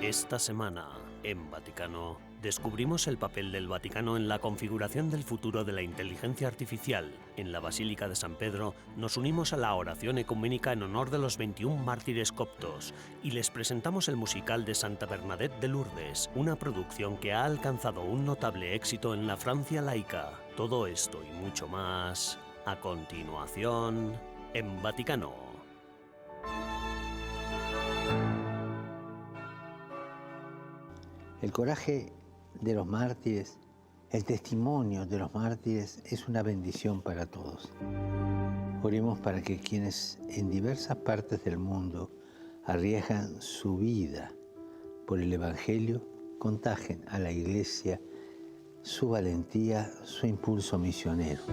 Esta semana, en Vaticano, descubrimos el papel del Vaticano en la configuración del futuro de la inteligencia artificial. En la Basílica de San Pedro nos unimos a la oración ecuménica en honor de los 21 mártires coptos y les presentamos el musical de Santa Bernadette de Lourdes, una producción que ha alcanzado un notable éxito en la Francia laica. Todo esto y mucho más, a continuación, en Vaticano. El coraje de los mártires, el testimonio de los mártires es una bendición para todos. Oremos para que quienes en diversas partes del mundo arriesgan su vida por el Evangelio contagien a la Iglesia su valentía, su impulso misionero.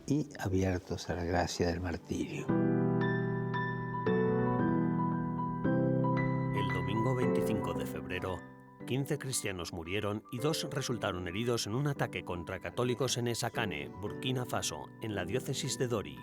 Y abiertos a la gracia del martirio. El domingo 25 de febrero, 15 cristianos murieron y 2 resultaron heridos en un ataque contra católicos en Esakane, Burkina Faso, en la diócesis de Dori.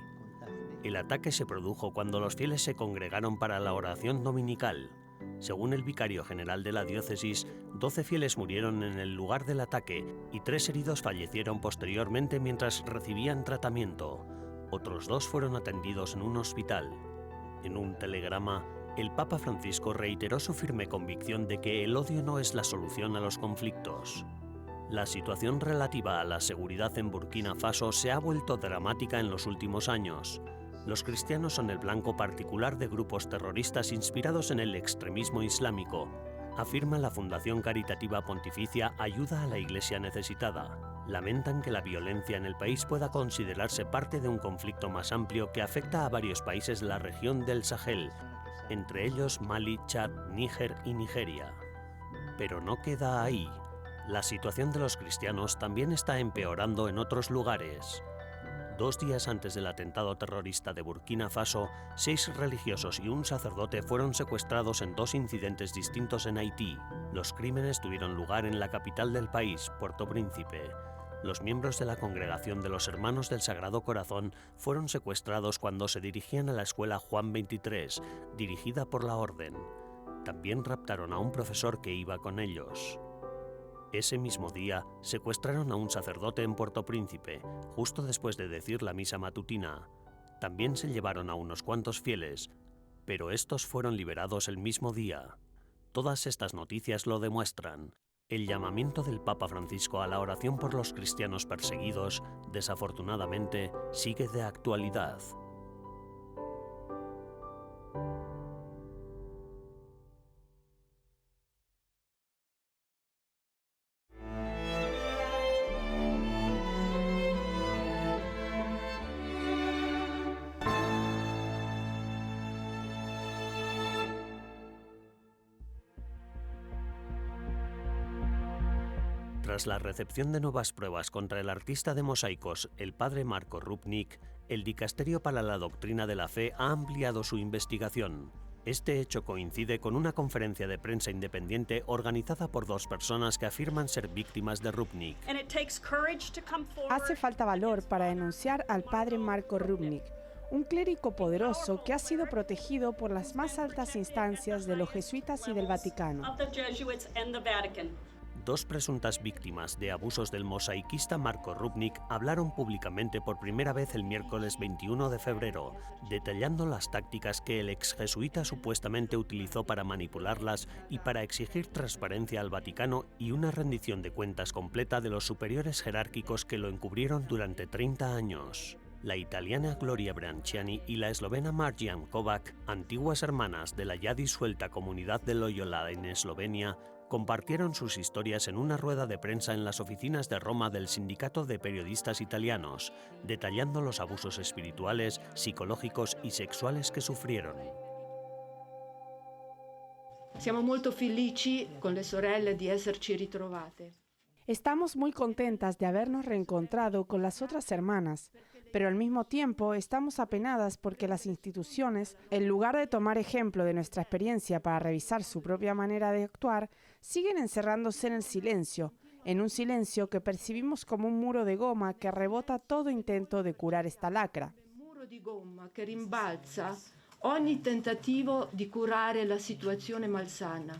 El ataque se produjo cuando los fieles se congregaron para la oración dominical. Según el vicario general de la diócesis, 12 fieles murieron en el lugar del ataque y 3 heridos fallecieron posteriormente mientras recibían tratamiento. Otros 2 fueron atendidos en un hospital. En un telegrama, el Papa Francisco reiteró su firme convicción de que el odio no es la solución a los conflictos. La situación relativa a la seguridad en Burkina Faso se ha vuelto dramática en los últimos años. Los cristianos son el blanco particular de grupos terroristas inspirados en el extremismo islámico, afirma la Fundación Caritativa Pontificia Ayuda a la Iglesia Necesitada. Lamentan que la violencia en el país pueda considerarse parte de un conflicto más amplio que afecta a varios países de la región del Sahel, entre ellos Mali, Chad, Níger y Nigeria. Pero no queda ahí. La situación de los cristianos también está empeorando en otros lugares. 2 días antes del atentado terrorista de Burkina Faso, 6 religiosos y un sacerdote fueron secuestrados en 2 incidentes distintos en Haití. Los crímenes tuvieron lugar en la capital del país, Puerto Príncipe. Los miembros de la Congregación de los Hermanos del Sagrado Corazón fueron secuestrados cuando se dirigían a la escuela Juan 23, dirigida por la Orden. También raptaron a un profesor que iba con ellos. Ese mismo día, secuestraron a un sacerdote en Puerto Príncipe, justo después de decir la misa matutina. También se llevaron a unos cuantos fieles, pero estos fueron liberados el mismo día. Todas estas noticias lo demuestran. El llamamiento del Papa Francisco a la oración por los cristianos perseguidos, desafortunadamente, sigue de actualidad. Tras la recepción de nuevas pruebas contra el artista de mosaicos, el padre Marco Rupnik, el Dicasterio para la Doctrina de la Fe ha ampliado su investigación. Este hecho coincide con una conferencia de prensa independiente organizada por 2 personas que afirman ser víctimas de Rupnik. Hace falta valor para denunciar al padre Marco Rupnik, un clérigo poderoso que ha sido protegido por las más altas instancias de los jesuitas y del Vaticano. 2 presuntas víctimas de abusos del mosaiquista Marco Rupnik hablaron públicamente por primera vez el miércoles 21 de febrero, detallando las tácticas que el exjesuita supuestamente utilizó para manipularlas y para exigir transparencia al Vaticano y una rendición de cuentas completa de los superiores jerárquicos que lo encubrieron durante 30 años. La italiana Gloria Branciani y la eslovena Marjan Kovac, antiguas hermanas de la ya disuelta comunidad de Loyola en Eslovenia, compartieron sus historias en una rueda de prensa en las oficinas de Roma del Sindicato de Periodistas Italianos, detallando los abusos espirituales, psicológicos y sexuales que sufrieron. Siamo molto felici con le sorelle di esserci ritrovate. Estamos muy contentas de habernos reencontrado con las otras hermanas, pero al mismo tiempo estamos apenadas porque las instituciones, en lugar de tomar ejemplo de nuestra experiencia para revisar su propia manera de actuar, siguen encerrándose en el silencio, en un silencio que percibimos como un muro de goma que rebota todo intento de curar esta lacra. di gomma che rimbalza ogni tentativo di curare la situazione malsana.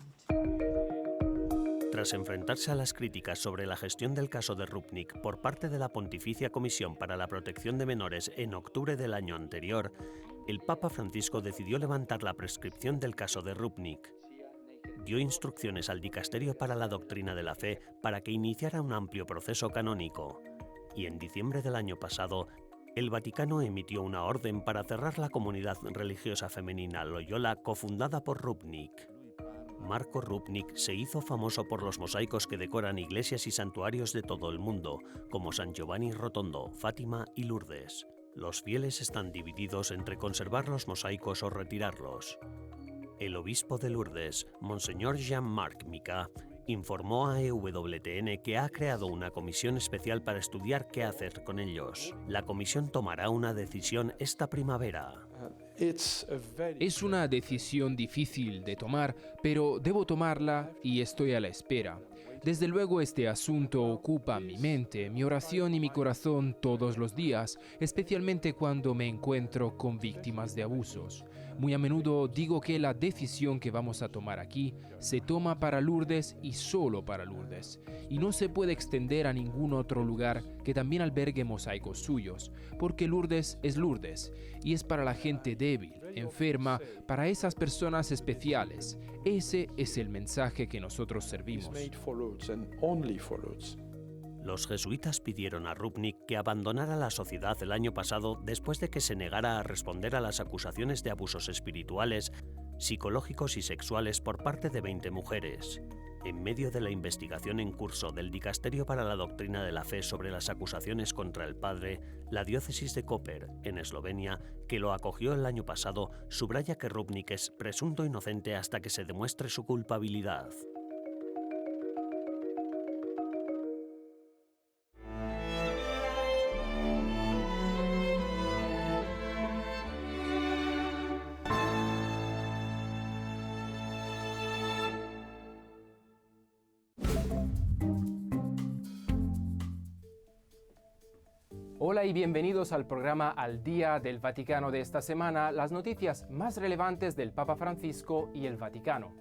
Tras enfrentarse a las críticas sobre la gestión del caso de Rupnik por parte de la Pontificia Comisión para la Protección de Menores en octubre del año anterior, el Papa Francisco decidió levantar la prescripción del caso de Rupnik. Dio instrucciones al Dicasterio para la Doctrina de la Fe para que iniciara un amplio proceso canónico. Y en diciembre del año pasado, el Vaticano emitió una orden para cerrar la comunidad religiosa femenina Loyola cofundada por Rupnik. Marco Rupnik se hizo famoso por los mosaicos que decoran iglesias y santuarios de todo el mundo, como San Giovanni Rotondo, Fátima y Lourdes. Los fieles están divididos entre conservar los mosaicos o retirarlos. El obispo de Lourdes, Monseñor Jean-Marc Micas, informó a EWTN que ha creado una comisión especial para estudiar qué hacer con ellos. La comisión tomará una decisión esta primavera. Es una decisión difícil de tomar, pero debo tomarla y estoy a la espera. Desde luego este asunto ocupa mi mente, mi oración y mi corazón todos los días, especialmente cuando me encuentro con víctimas de abusos. Muy a menudo digo que la decisión que vamos a tomar aquí se toma para Lourdes y solo para Lourdes, y no se puede extender a ningún otro lugar que también albergue mosaicos suyos, porque Lourdes es Lourdes, y es para la gente débil, enferma, para esas personas especiales. Ese es el mensaje que nosotros servimos. Los jesuitas pidieron a Rupnik que abandonara la sociedad el año pasado después de que se negara a responder a las acusaciones de abusos espirituales, psicológicos y sexuales por parte de 20 mujeres. En medio de la investigación en curso del Dicasterio para la Doctrina de la Fe sobre las acusaciones contra el padre, la diócesis de Koper, en Eslovenia, que lo acogió el año pasado, subraya que Rupnik es presunto inocente hasta que se demuestre su culpabilidad. Hola y bienvenidos al programa Al Día del Vaticano de esta semana, las noticias más relevantes del Papa Francisco y el Vaticano.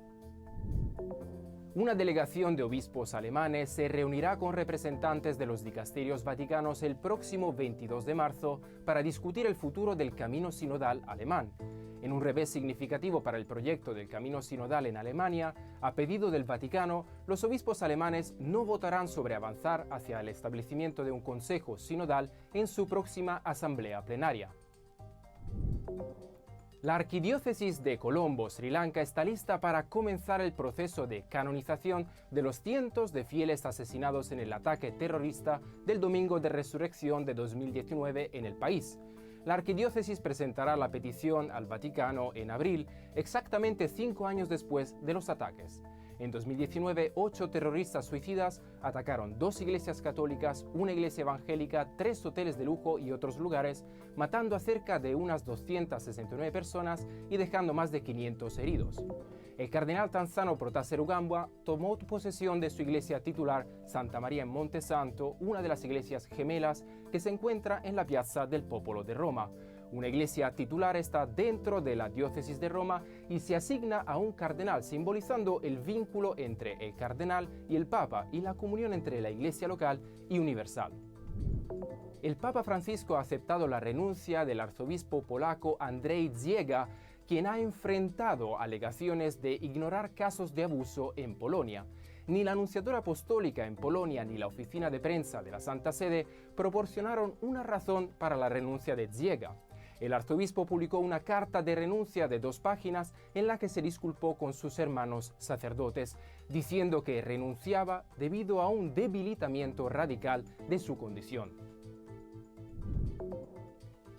Una delegación de obispos alemanes se reunirá con representantes de los dicasterios vaticanos el próximo 22 de marzo para discutir el futuro del camino sinodal alemán. En un revés significativo para el proyecto del camino sinodal en Alemania, a pedido del Vaticano, los obispos alemanes no votarán sobre avanzar hacia el establecimiento de un consejo sinodal en su próxima asamblea plenaria. La Arquidiócesis de Colombo, Sri Lanka, está lista para comenzar el proceso de canonización de los cientos de fieles asesinados en el ataque terrorista del Domingo de Resurrección de 2019 en el país. La Arquidiócesis presentará la petición al Vaticano en abril, exactamente 5 años después de los ataques. En 2019, 8 terroristas suicidas atacaron 2 iglesias católicas, una iglesia evangélica, 3 hoteles de lujo y otros lugares, matando a cerca de unas 269 personas y dejando más de 500 heridos. El cardenal tanzano Protase Rugambwa tomó posesión de su iglesia titular Santa María en Monte Santo, una de las iglesias gemelas que se encuentra en la Piazza del Popolo de Roma. Una iglesia titular está dentro de la diócesis de Roma y se asigna a un cardenal, simbolizando el vínculo entre el cardenal y el papa y la comunión entre la iglesia local y universal. El Papa Francisco ha aceptado la renuncia del arzobispo polaco Andrzej Ziega, quien ha enfrentado alegaciones de ignorar casos de abuso en Polonia. Ni la Anunciatura Apostólica en Polonia ni la Oficina de Prensa de la Santa Sede proporcionaron una razón para la renuncia de Ziega. El arzobispo publicó una carta de renuncia de 2 páginas en la que se disculpó con sus hermanos sacerdotes, diciendo que renunciaba debido a un debilitamiento radical de su condición.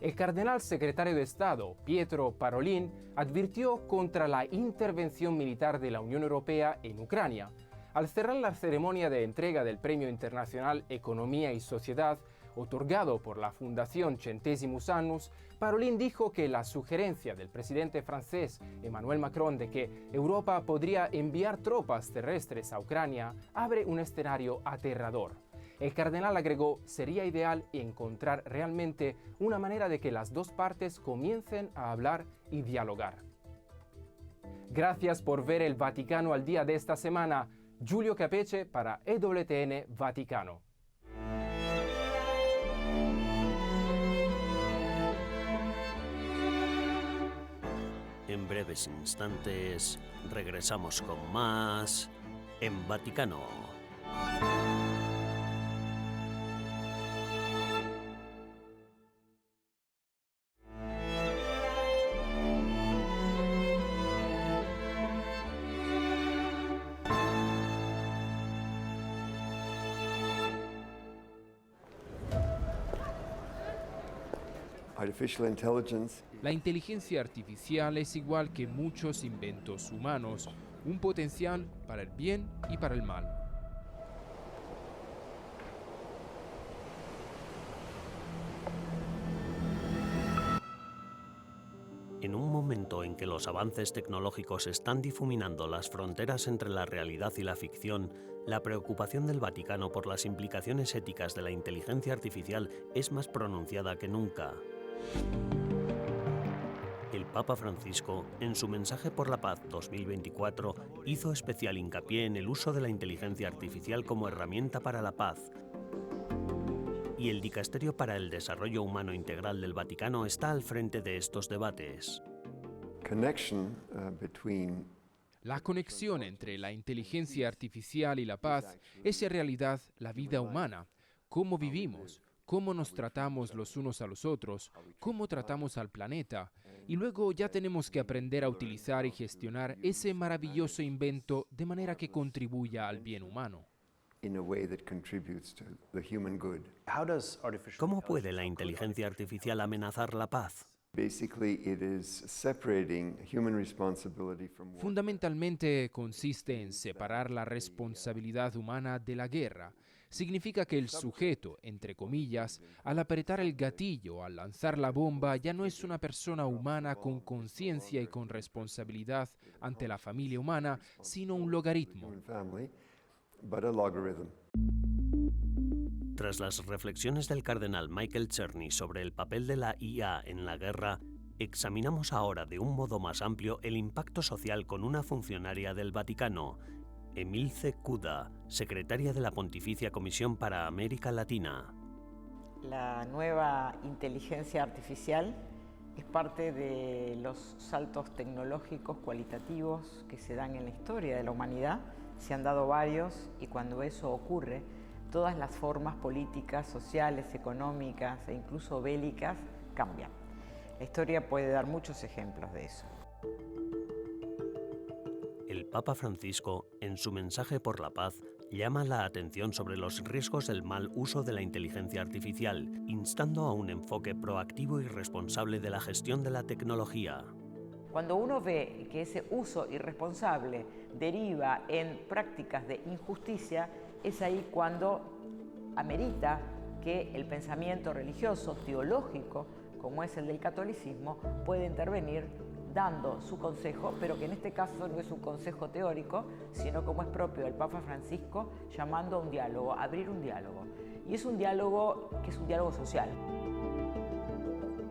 El cardenal secretario de Estado, Pietro Parolin, advirtió contra la intervención militar de la Unión Europea en Ucrania. Al cerrar la ceremonia de entrega del Premio Internacional Economía y Sociedad, otorgado por la Fundación Centesimus Annus, Parolin dijo que la sugerencia del presidente francés Emmanuel Macron de que Europa podría enviar tropas terrestres a Ucrania abre un escenario aterrador. El cardenal agregó, sería ideal encontrar realmente una manera de que las dos partes comiencen a hablar y dialogar. Gracias por ver el Vaticano al día de esta semana. Giulio Capeche para EWTN Vaticano. En breves instantes regresamos con más en Vaticano. La inteligencia artificial es igual que muchos inventos humanos, un potencial para el bien y para el mal. En un momento en que los avances tecnológicos están difuminando las fronteras entre la realidad y la ficción, la preocupación del Vaticano por las implicaciones éticas de la inteligencia artificial es más pronunciada que nunca. El Papa Francisco, en su mensaje por la paz 2024, hizo especial hincapié en el uso de la inteligencia artificial como herramienta para la paz. Y el Dicasterio para el Desarrollo Humano Integral del Vaticano está al frente de estos debates. La conexión entre la inteligencia artificial y la paz es en realidad la vida humana, cómo vivimos, cómo nos tratamos los unos a los otros, cómo tratamos al planeta, y luego ya tenemos que aprender a utilizar y gestionar ese maravilloso invento de manera que contribuya al bien humano. ¿Cómo puede la inteligencia artificial amenazar la paz? Fundamentalmente consiste en separar la responsabilidad humana de la guerra. Significa que el sujeto, entre comillas, al apretar el gatillo, al lanzar la bomba, ya no es una persona humana con conciencia y con responsabilidad ante la familia humana, sino un logaritmo. Tras las reflexiones del cardenal Michael Czerny sobre el papel de la IA en la guerra, examinamos ahora de un modo más amplio el impacto social con una funcionaria del Vaticano, Emilce Cuda, secretaria de la Pontificia Comisión para América Latina. La nueva inteligencia artificial es parte de los saltos tecnológicos cualitativos que se dan en la historia de la humanidad. Se han dado varios y cuando eso ocurre, todas las formas políticas, sociales, económicas e incluso bélicas cambian. La historia puede dar muchos ejemplos de eso. El Papa Francisco, en su mensaje por la paz, llama la atención sobre los riesgos del mal uso de la inteligencia artificial, instando a un enfoque proactivo y responsable de la gestión de la tecnología. Cuando uno ve que ese uso irresponsable deriva en prácticas de injusticia, es ahí cuando amerita que el pensamiento religioso, teológico, como es el del catolicismo, puede intervenir dando su consejo, pero que en este caso no es un consejo teórico, sino como es propio del Papa Francisco, llamando a un diálogo, a abrir un diálogo. Y es un diálogo que es un diálogo social.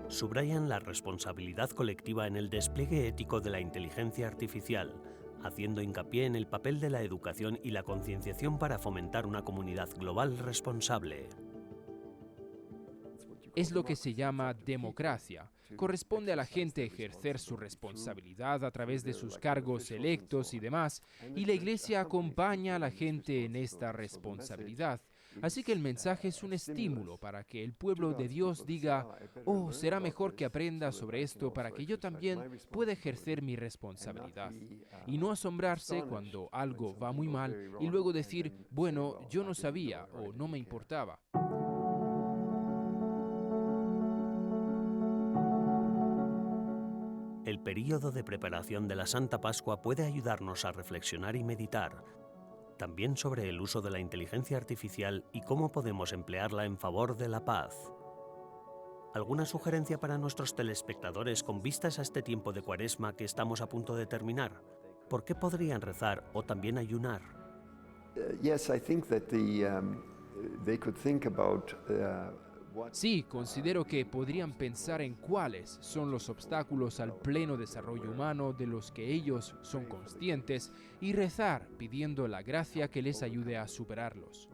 Subrayan la responsabilidad colectiva en el despliegue ético de la inteligencia artificial, haciendo hincapié en el papel de la educación y la concienciación para fomentar una comunidad global responsable. Es lo que se llama democracia. Corresponde a la gente ejercer su responsabilidad a través de sus cargos electos y demás, y la Iglesia acompaña a la gente en esta responsabilidad. Así que el mensaje es un estímulo para que el pueblo de Dios diga, oh, será mejor que aprenda sobre esto para que yo también pueda ejercer mi responsabilidad. Y no asombrarse cuando algo va muy mal y luego decir, bueno, yo no sabía o no me importaba. El período de preparación de la Santa Pascua puede ayudarnos a reflexionar y meditar, también sobre el uso de la inteligencia artificial y cómo podemos emplearla en favor de la paz. ¿Alguna sugerencia para nuestros telespectadores con vistas a este tiempo de Cuaresma que estamos a punto de terminar? ¿Por qué podrían rezar o también ayunar? Sí, considero que podrían pensar en cuáles son los obstáculos al pleno desarrollo humano de los que ellos son conscientes y rezar pidiendo la gracia que les ayude a superarlos,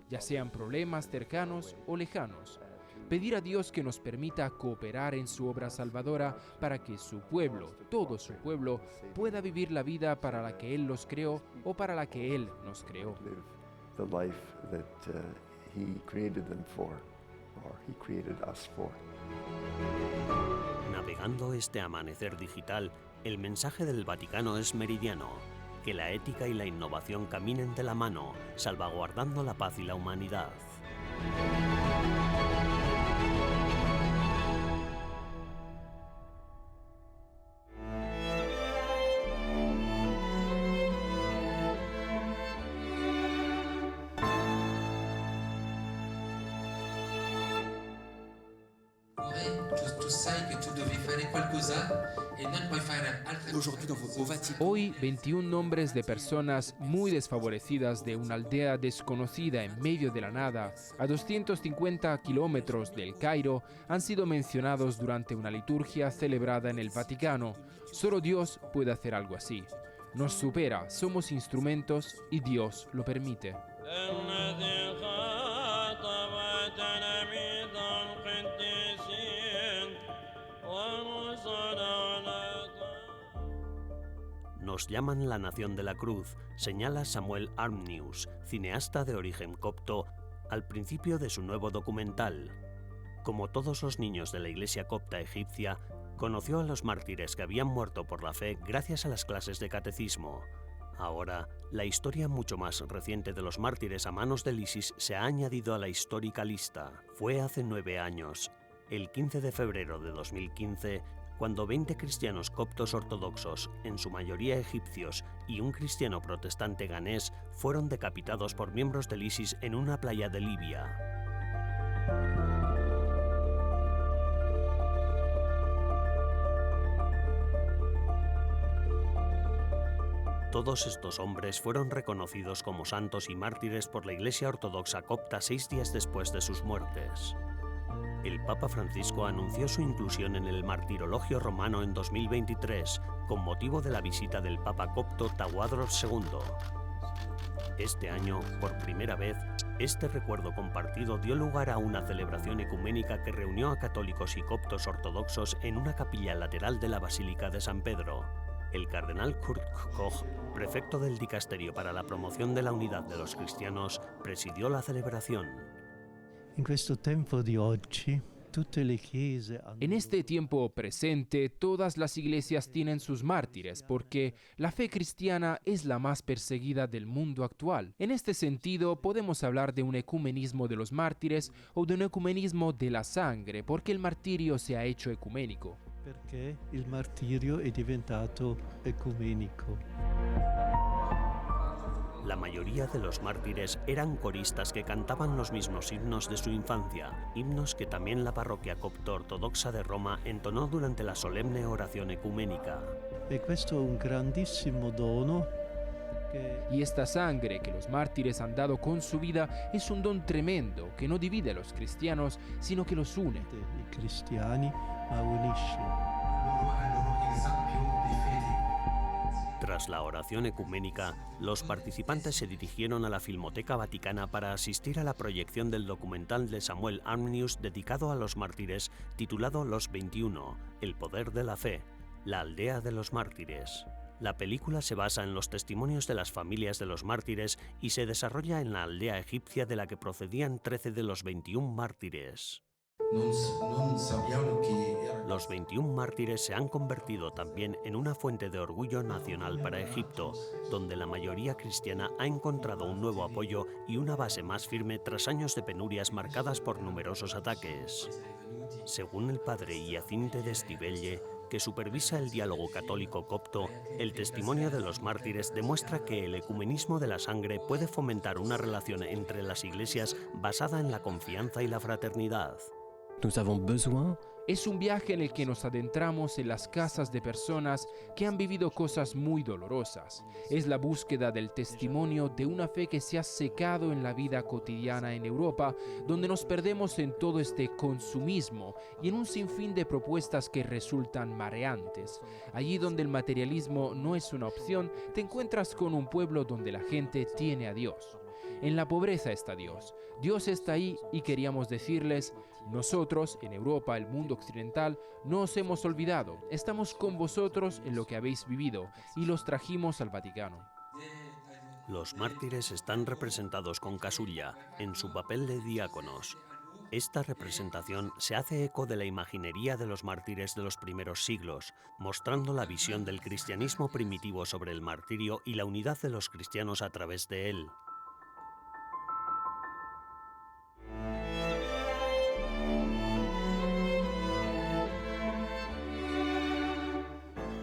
ya sean problemas cercanos o lejanos. Pedir a Dios que nos permita cooperar en su obra salvadora para que su pueblo, todo su pueblo, pueda vivir la vida para la que Él los creó o para la que Él nos creó. Navegando este amanecer digital, el mensaje del Vaticano es meridiano: que la ética y la innovación caminen de la mano, salvaguardando la paz y la humanidad. Hoy, 21 nombres de personas muy desfavorecidas de una aldea desconocida en medio de la nada, a 250 kilómetros del Cairo, han sido mencionados durante una liturgia celebrada en el Vaticano. Solo Dios puede hacer algo así. Nos supera, somos instrumentos y Dios lo permite. Nos llaman la nación de la cruz, señala Samuel Armnews, cineasta de origen copto, al principio de su nuevo documental. Como todos los niños de la iglesia copta egipcia, conoció a los mártires que habían muerto por la fe gracias a las clases de catecismo. Ahora, la historia mucho más reciente de los mártires a manos del ISIS se ha añadido a la histórica lista. Fue hace 9 años, el 15 de febrero de 2015, cuando 20 cristianos coptos ortodoxos, en su mayoría egipcios, y un cristiano protestante ganés fueron decapitados por miembros del ISIS en una playa de Libia. Todos estos hombres fueron reconocidos como santos y mártires por la Iglesia Ortodoxa copta 6 días después de sus muertes. El Papa Francisco anunció su inclusión en el martirologio romano en 2023, con motivo de la visita del Papa copto Tawadros II. Este año, por primera vez, este recuerdo compartido dio lugar a una celebración ecuménica que reunió a católicos y coptos ortodoxos en una capilla lateral de la Basílica de San Pedro. El cardenal Kurt Koch, prefecto del Dicasterio para la Promoción de la Unidad de los Cristianos, presidió la celebración. En este tiempo presente, todas las iglesias tienen sus mártires porque la fe cristiana es la más perseguida del mundo actual. En este sentido, podemos hablar de un ecumenismo de los mártires o de un ecumenismo de la sangre, porque el martirio se ha hecho ecuménico. Perché il martirio è diventato ecumenico. La mayoría de los mártires eran coristas que cantaban los mismos himnos de su infancia, himnos que también la parroquia copto-ortodoxa de Roma entonó durante la solemne oración ecuménica. E questo è un grandissimo dono. Y esta sangre que los mártires han dado con su vida es un don tremendo que no divide a los cristianos, sino que los une. I cristiani ma unisce. Tras la oración ecuménica, los participantes se dirigieron a la Filmoteca Vaticana para asistir a la proyección del documental de Samuel Armnews dedicado a los mártires, titulado Los 21, el poder de la fe, la aldea de los mártires. La película se basa en los testimonios de las familias de los mártires y se desarrolla en la aldea egipcia de la que procedían 13 de los 21 mártires. Los 21 mártires se han convertido también en una fuente de orgullo nacional para Egipto, donde la mayoría cristiana ha encontrado un nuevo apoyo y una base más firme tras años de penurias marcadas por numerosos ataques. Según el padre Hyacinthe Destivelle, que supervisa el diálogo católico copto, el testimonio de los mártires demuestra que el ecumenismo de la sangre puede fomentar una relación entre las iglesias basada en la confianza y la fraternidad. Es un viaje en el que nos adentramos en las casas de personas que han vivido cosas muy dolorosas. Es la búsqueda del testimonio de una fe que se ha secado en la vida cotidiana en Europa, donde nos perdemos en todo este consumismo y en un sinfín de propuestas que resultan mareantes. Allí donde el materialismo no es una opción, te encuentras con un pueblo donde la gente tiene a Dios. En la pobreza está Dios. Dios está ahí y queríamos decirles: nosotros, en Europa, el mundo occidental, no os hemos olvidado. Estamos con vosotros en lo que habéis vivido y los trajimos al Vaticano. Los mártires están representados con casulla, en su papel de diáconos. Esta representación se hace eco de la imaginería de los mártires de los primeros siglos, mostrando la visión del cristianismo primitivo sobre el martirio y la unidad de los cristianos a través de él.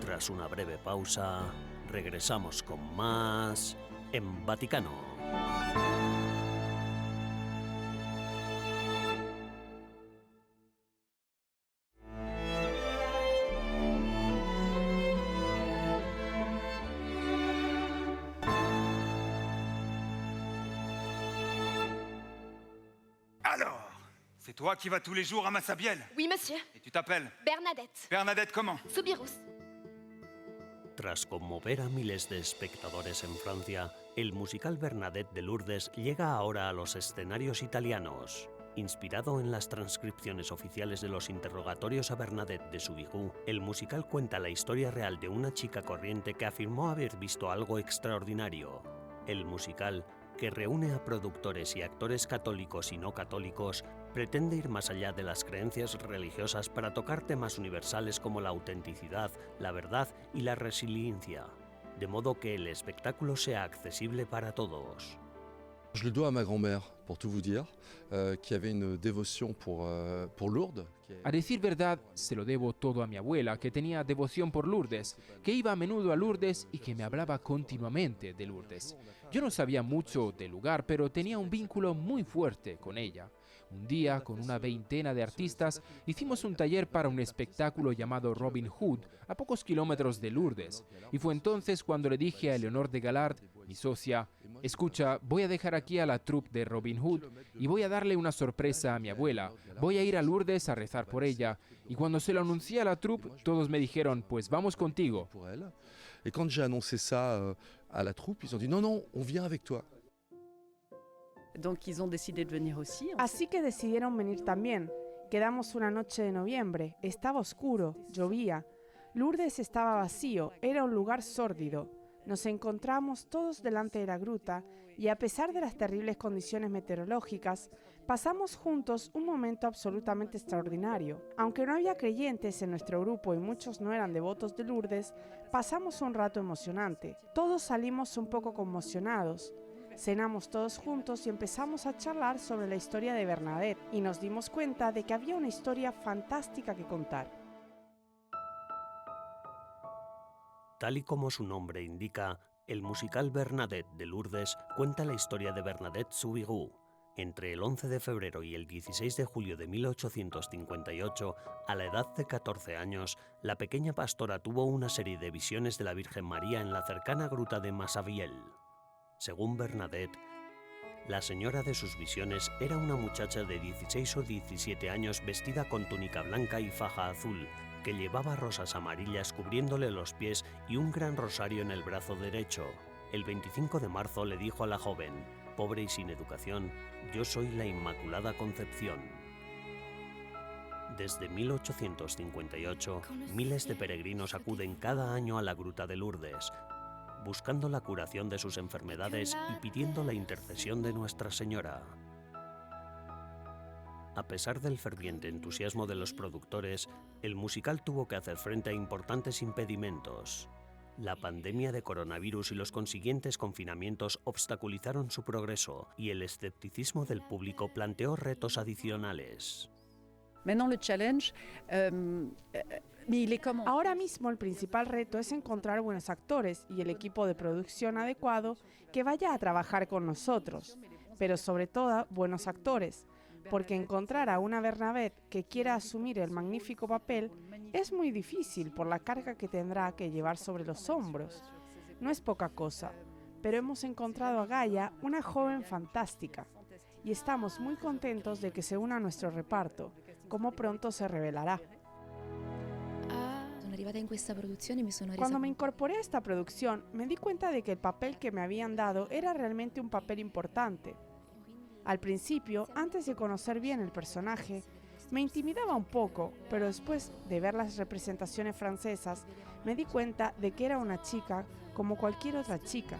Tras una breve pausa, regresamos con más en Vaticano. Alors, c'est toi qui vas tous les jours à Massabielle? Oui, monsieur. Et tu t'appelles? Bernadette. Bernadette comment? Soubirous. Tras conmover a miles de espectadores en Francia, el musical Bernadette de Lourdes llega ahora a los escenarios italianos. Inspirado en las transcripciones oficiales de los interrogatorios a Bernadette de Soubirous, el musical cuenta la historia real de una chica corriente que afirmó haber visto algo extraordinario. El musical, que reúne a productores y actores católicos y no católicos, pretende ir más allá de las creencias religiosas para tocar temas universales como la autenticidad, la verdad y la resiliencia, de modo que el espectáculo sea accesible para todos. Je le dois à ma grand-mère, pour tout vous dire, qui avait une dévotion pour Lourdes. A decir verdad, se lo debo todo a mi abuela, que tenía devoción por Lourdes, que iba a menudo a Lourdes y que me hablaba continuamente de Lourdes. Yo no sabía mucho del lugar, pero tenía un vínculo muy fuerte con ella. Un día, con una veintena de artistas, hicimos un taller para un espectáculo llamado Robin Hood, a pocos kilómetros de Lourdes. Y fue entonces cuando le dije a Eleonore de Galard, mi socia: escucha, voy a dejar aquí a la troupe de Robin Hood y voy a darle una sorpresa a mi abuela. Voy a ir a Lourdes a rezar por ella. Y cuando se lo anuncié a la troupe, todos me dijeron: pues vamos contigo. Et quand j'ai annoncé ça à la troupe, ils ont dit non, non, on vient avec toi. Así que decidieron venir también. Quedamos una noche de noviembre, estaba oscuro, llovía. Lourdes estaba vacío, era un lugar sórdido. Nos encontramos todos delante de la gruta y a pesar de las terribles condiciones meteorológicas, pasamos juntos un momento absolutamente extraordinario. Aunque no había creyentes en nuestro grupo y muchos no eran devotos de Lourdes, pasamos un rato emocionante. Todos salimos un poco conmocionados. Cenamos todos juntos y empezamos a charlar sobre la historia de Bernadette y nos dimos cuenta de que había una historia fantástica que contar. Tal y como su nombre indica, el musical Bernadette de Lourdes cuenta la historia de Bernadette Soubirous. Entre el 11 de febrero y el 16 de julio de 1858, a la edad de 14 años, la pequeña pastora tuvo una serie de visiones de la Virgen María en la cercana gruta de Massabielle. Según Bernadette, la señora de sus visiones era una muchacha de 16 o 17 años vestida con túnica blanca y faja azul, que llevaba rosas amarillas cubriéndole los pies y un gran rosario en el brazo derecho. El 25 de marzo le dijo a la joven: pobre y sin educación, yo soy la Inmaculada Concepción. Desde 1858, miles de peregrinos acuden cada año a la gruta de Lourdes, buscando la curación de sus enfermedades y pidiendo la intercesión de Nuestra Señora. A pesar del ferviente entusiasmo de los productores, el musical tuvo que hacer frente a importantes impedimentos. La pandemia de coronavirus y los consiguientes confinamientos obstaculizaron su progreso y el escepticismo del público planteó retos adicionales. Ahora mismo el principal reto es encontrar buenos actores y el equipo de producción adecuado que vaya a trabajar con nosotros, pero sobre todo buenos actores. porque encontrar a una Bernadette que quiera asumir el magnífico papel es muy difícil por la carga que tendrá que llevar sobre los hombros. No es poca cosa, pero hemos encontrado a Gaia una joven fantástica y estamos muy contentos de que se una a nuestro reparto, como pronto se revelará. Cuando me incorporé a esta producción, me di cuenta de que el papel que me habían dado era realmente un papel importante. Al principio, antes de conocer bien el personaje, me intimidaba un poco, pero después de ver las representaciones francesas, me di cuenta de que era una chica como cualquier otra chica,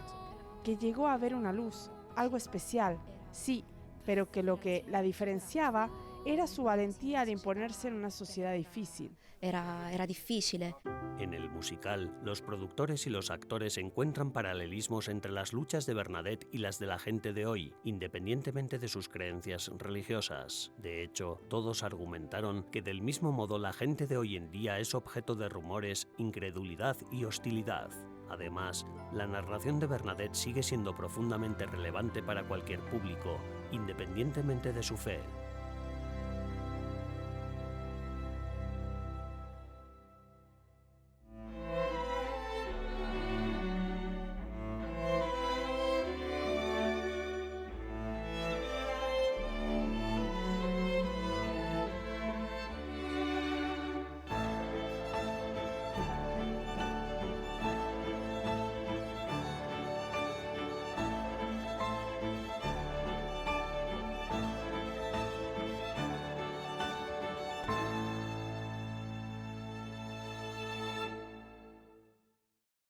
que llegó a ver una luz, algo especial, sí, pero que lo que la diferenciaba era su valentía al imponerse en una sociedad difícil. Era difficile. En el musical, los productores y los actores encuentran paralelismos entre las luchas de Bernadette y las de la gente de hoy, independientemente de sus creencias religiosas. De hecho, todos argumentaron que del mismo modo la gente de hoy en día es objeto de rumores, incredulidad y hostilidad. Además, la narración de Bernadette sigue siendo profundamente relevante para cualquier público, independientemente de su fe.